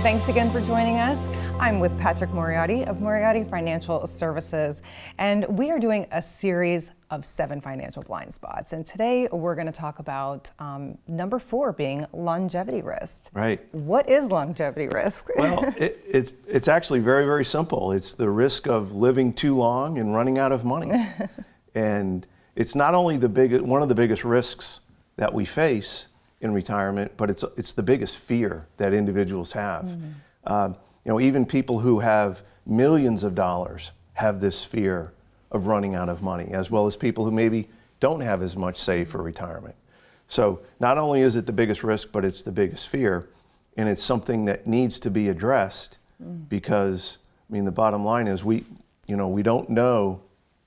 Thanks again for joining us. I'm with Patrick Moriarty of Moriarty Financial Services, and we are doing a series of 7 financial blind spots. And today we're going to talk about number 4 being longevity risk. Right. What is longevity risk? Well, it's actually very, very simple. It's the risk of living too long and running out of money. And it's not only one of the biggest risks that we face in retirement, but it's the biggest fear that individuals have. Mm-hmm. Even people who have millions of dollars have this fear of running out of money, as well as people who maybe don't have as much saved for retirement. So not only is it the biggest risk, but it's the biggest fear, and it's something that needs to be addressed because, the bottom line is we don't know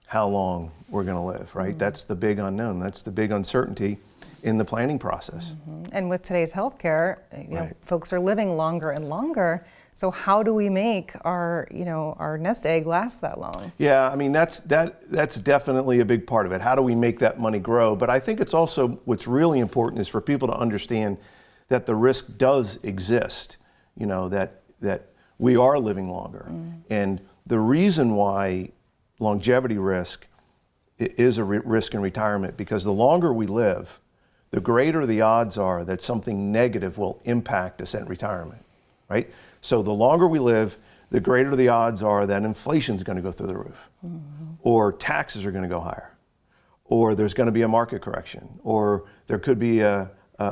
how long we're going to live, right? That's the big unknown. That's the big uncertainty in the planning process. And with today's healthcare, Right. folks are living longer and longer. So how do we make our nest egg last that long? Yeah, that's definitely a big part of it. How do we make that money grow? But I think it's also what's really important is for people to understand that the risk does exist. That we are living longer, and the reason why longevity risk is a risk in retirement because the longer we live, the greater the odds are that something negative will impact us at retirement, right? So the longer we live, the greater the odds are that inflation is going to go through the roof, or taxes are going to go higher, or there's going to be a market correction, or there could be a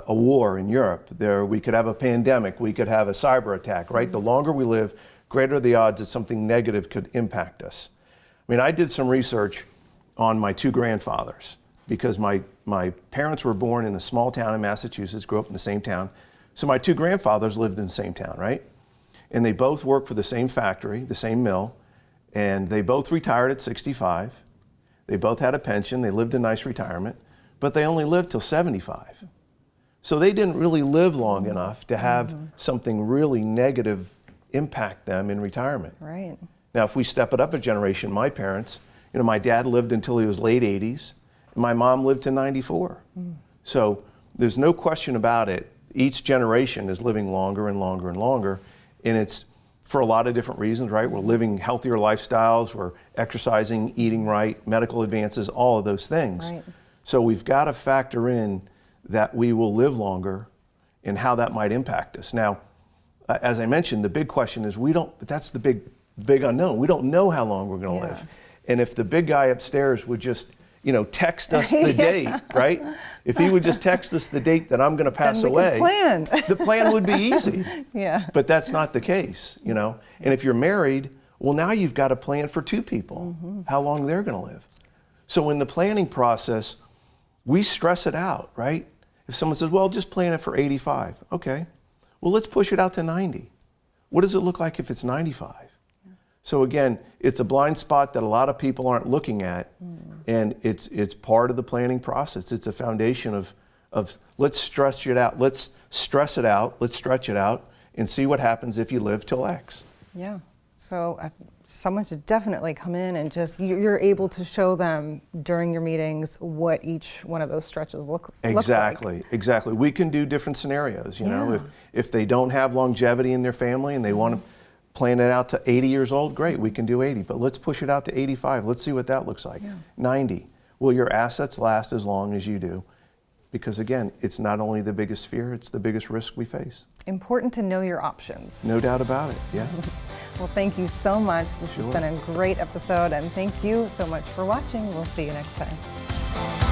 war in Europe. We could have a pandemic, we could have a cyber attack, right? The longer we live, greater the odds that something negative could impact us. I did some research on my 2 grandfathers because my parents were born in a small town in Massachusetts, grew up in the same town. So my 2 grandfathers lived in the same town, right? And they both worked for the same factory, the same mill, and they both retired at 65. They both had a pension, they lived a nice retirement, but they only lived till 75. So they didn't really live long enough to have something really negative impact them in retirement. Right. Now, if we step it up a generation, my parents, my dad lived until he was late 80s, and my mom lived to 94. So there's no question about it. Each generation is living longer and longer and longer, and it's for a lot of different reasons, right? We're living healthier lifestyles, we're exercising, eating right, medical advances, all of those things. Right. So we've got to factor in that we will live longer and how that might impact us. Now, as I mentioned, the big question is that's the big unknown. We don't know how long we're going to live. And if the big guy upstairs would just, text us the date, right? If he would just text us the date that I'm going to pass away, the plan would be easy. Yeah. But that's not the case, And if you're married, well, now you've got to plan for 2 people, how long they're going to live. So in the planning process, we stress it out, right? If someone says, well, just plan it for 85. Okay. Well, let's push it out to 90. What does it look like if it's 95? So again, it's a blind spot that a lot of people aren't looking at, and it's part of the planning process. It's a foundation of let's stress it out, let's stress it out, let's stretch it out, and see what happens if you live till X. Yeah. So someone should definitely come in and you're able to show them during your meetings what each one of those stretches looks like. Exactly. We can do different scenarios. If they don't have longevity in their family and they want to plan it out to 80 years old, great, we can do 80, but let's push it out to 85. Let's see what that looks like. 90. Will your assets last as long as you do? Because again, it's not only the biggest fear, it's the biggest risk we face. Important to know your options. No doubt about it, yeah. Well, thank you so much. This has been a great episode, and thank you so much for watching. We'll see you next time.